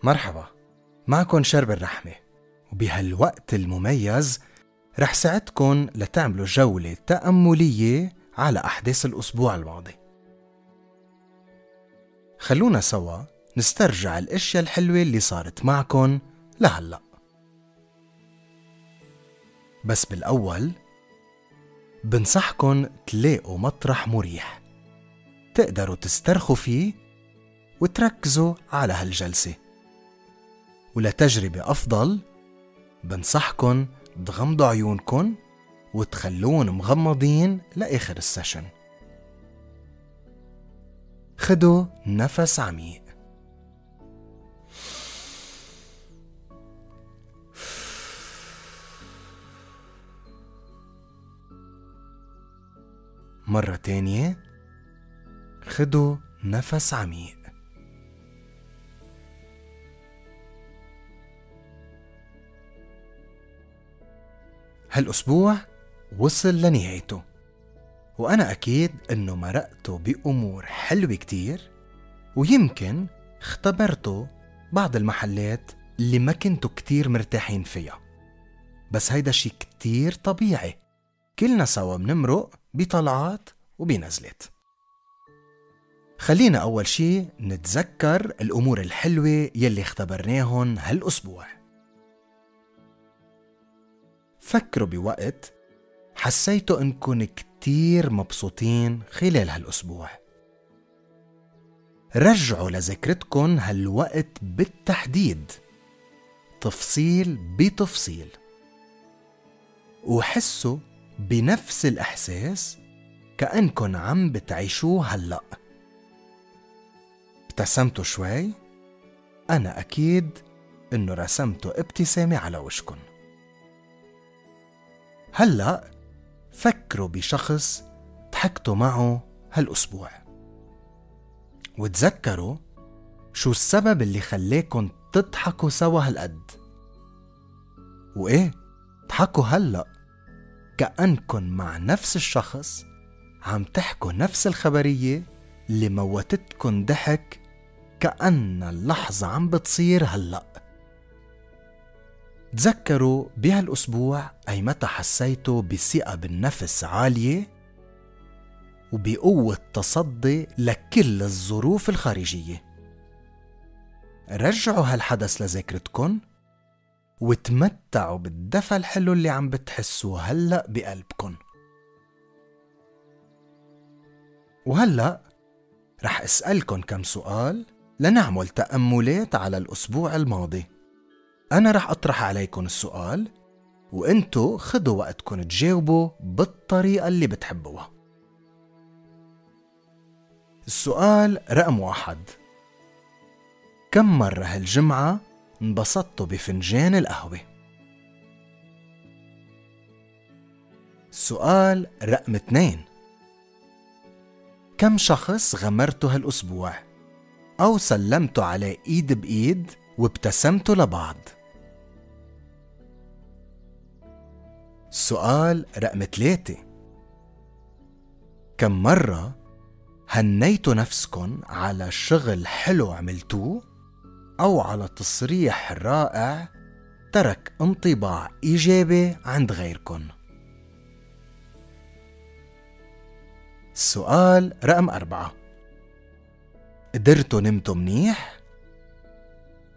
مرحبا، معكن شرب الرحمة، وبهالوقت المميز رح ساعدكن لتعملوا جولة تأملية على أحداث الأسبوع الماضي. خلونا سوا نسترجع الأشياء الحلوة اللي صارت معكن لهلأ. بس بالأول بنصحكن تلاقوا مطرح مريح تقدروا تسترخوا فيه وتركزوا على هالجلسة، ولتجربة أفضل بنصحكن تغمضوا عيونكن وتخلون مغمضين لآخر السيشن. خدوا نفس عميق، مرة تانية خدوا نفس عميق. هالأسبوع وصل لنهايته، وأنا أكيد إنه مرقتوا بأمور حلوة كتير، ويمكن اختبرتوا بعض المحلات اللي ما كنتوا كتير مرتاحين فيها، بس هيدا شي كتير طبيعي، كلنا سوا بنمرق بطلعات وبنزلات. خلينا أول شي نتذكر الأمور الحلوة يلي اختبرناهن هالأسبوع. فكروا بوقت حسيتوا انكن كتير مبسوطين خلال هالأسبوع. رجعوا لذاكرتكن هالوقت بالتحديد، تفصيل بتفصيل، وحسوا بنفس الإحساس كأنكن عم بتعيشوه هلأ. ابتسمتوا شوي، أنا أكيد إنه رسمتوا ابتسامة على وشكن. هلأ فكروا بشخص ضحكتوا معه هالأسبوع، وتذكروا شو السبب اللي خليكن تضحكوا سوا هالقد. وإيه، ضحكوا هلأ كأنكن مع نفس الشخص عم تحكوا نفس الخبرية اللي موتتكن ضحك، كأن اللحظة عم بتصير هلأ. تذكروا بهالأسبوع أي متى حسيتوا بثقة بالنفس عالية وبقوة تصدي لكل الظروف الخارجية. رجعوا هالحدث لذاكرتكن وتمتعوا بالدفى الحلو اللي عم بتحسوه هلأ بقلبكن. وهلأ رح أسألكن كم سؤال لنعمل تأملات على الأسبوع الماضي. أنا رح أطرح عليكن السؤال وإنتو خدوا وقتكن تجاوبوا بالطريقة اللي بتحبوها. السؤال رقم 1: كم مرة هالجمعة انبسطتوا بفنجان القهوة؟ السؤال رقم 2: كم شخص غمرتوا هالأسبوع أو سلمتوا عليه إيد بإيد وابتسمتوا لبعض؟ السؤال رقم 3: كم مرة هنيتوا نفسكن على شغل حلو عملتوه أو على تصريح رائع ترك انطباع إيجابي عند غيركن؟ السؤال رقم 4: قدرتوا نمتوا منيح؟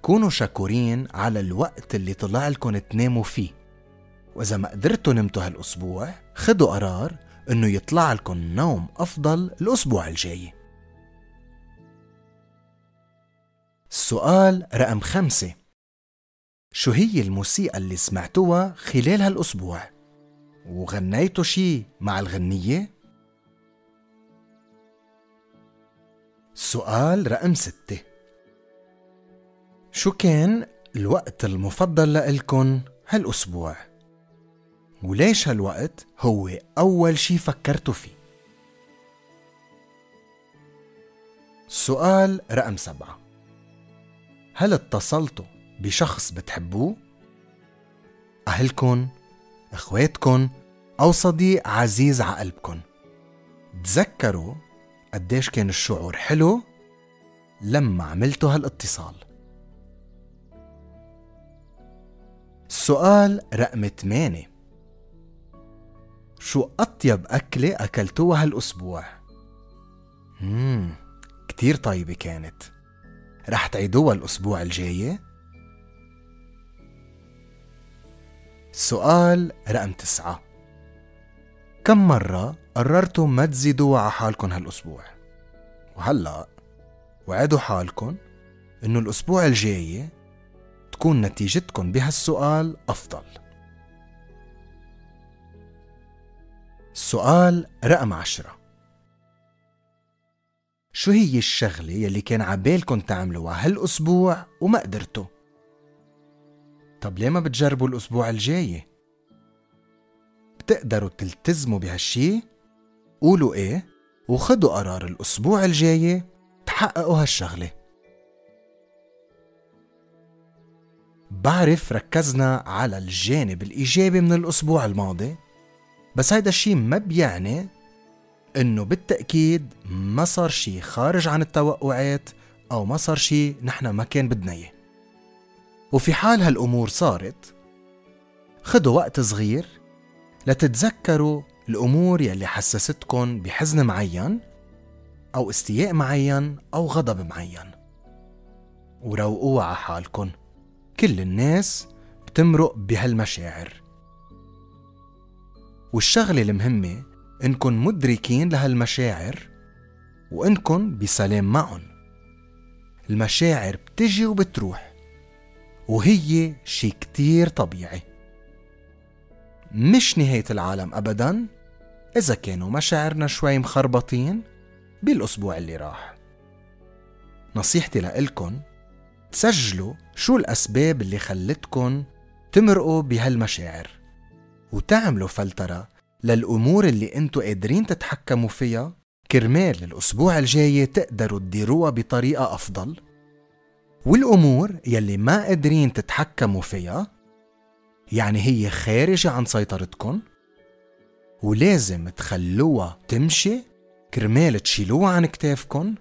كونوا شكورين على الوقت اللي طلع لكم تناموا فيه، وإذا ما قدرتوا نمتوا هالأسبوع خدوا قرار إنه يطلع لكم نوم أفضل الأسبوع الجاي. السؤال رقم 5: شو هي الموسيقى اللي سمعتوها خلال هالأسبوع؟ وغنيتوا شي مع الغنية؟ السؤال رقم 6: شو كان الوقت المفضل لإلكن هالأسبوع؟ وليش هالوقت هو أول شي فكرتوا فيه؟ السؤال رقم 7: هل اتصلتوا بشخص بتحبوه؟ أهلكن، إخواتكن، أو صديق عزيز عقلبكن؟ تذكروا قديش كان الشعور حلو لما عملتوا هالاتصال. السؤال رقم 8: شو أطيب أكلة أكلتوها هالأسبوع؟ كتير طيبة كانت. رح تعيدوها الأسبوع الجاي؟ السؤال رقم 9: كم مرة قررتوا ما تزيدوا على حالكن هالأسبوع؟ وهلأ وعدوا حالكن إنه الأسبوع الجاي تكون نتيجتكن بهالسؤال أفضل. السؤال رقم 10: شو هي الشغلة يلي كان عبالكن تعملوها هالأسبوع وما قدرتوا؟ طب ليه ما بتجربوا الأسبوع الجاي؟ بتقدروا تلتزموا بهالشي؟ قولوا إيه وخدوا قرار الأسبوع الجاي تحققوا هالشغلة. بعرف ركزنا على الجانب الإيجابي من الأسبوع الماضي، بس هيدا الشي ما بيعني إنه بالتأكيد ما صار شي خارج عن التوقعات أو ما صار شي نحنا ما كان بدنا إياه. وفي حال هالأمور صارت، خدوا وقت صغير لتتذكروا الأمور يلي حسستكن بحزن معين أو استياء معين أو غضب معين، وروقوا على حالكن. كل الناس بتمرق بهالمشاعر، والشغلة المهمة إنكن مدركين لهالمشاعر وإنكن بسلام معن. المشاعر بتجي وبتروح، وهي شي كتير طبيعي، مش نهاية العالم أبداً إذا كانوا مشاعرنا شوي مخربطين بالأسبوع اللي راح. نصيحتي لإلكن تسجلوا شو الأسباب اللي خلتكن تمرقوا بهالمشاعر، وتعملوا فلترة للأمور اللي انتوا قادرين تتحكموا فيها، كرمال الأسبوع الجاي تقدروا تديروها بطريقة أفضل. والأمور يلي ما قادرين تتحكموا فيها، يعني هي خارجة عن سيطرتكن ولازم تخلوها تمشي كرمال تشيلوها عن كتافكن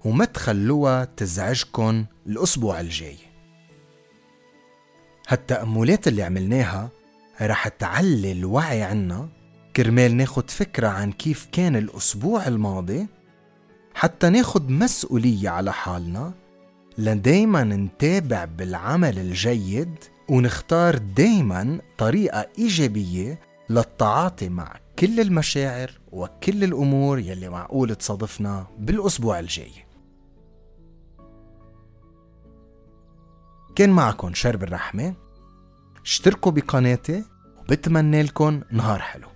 وما تخلوها تزعجكن الأسبوع الجاي. هالتأملات اللي عملناها رح تعلي الوعي عنا كرمال ناخد فكرة عن كيف كان الأسبوع الماضي، حتى ناخد مسؤولية على حالنا لدايما نتابع بالعمل الجيد ونختار دايما طريقة إيجابية للتعاطي مع كل المشاعر وكل الأمور يلي معقول تصادفنا بالأسبوع الجاي. كان معكم شرب الرحمة. اشتركوا بقناتي وبتمنى لكم نهار حلو.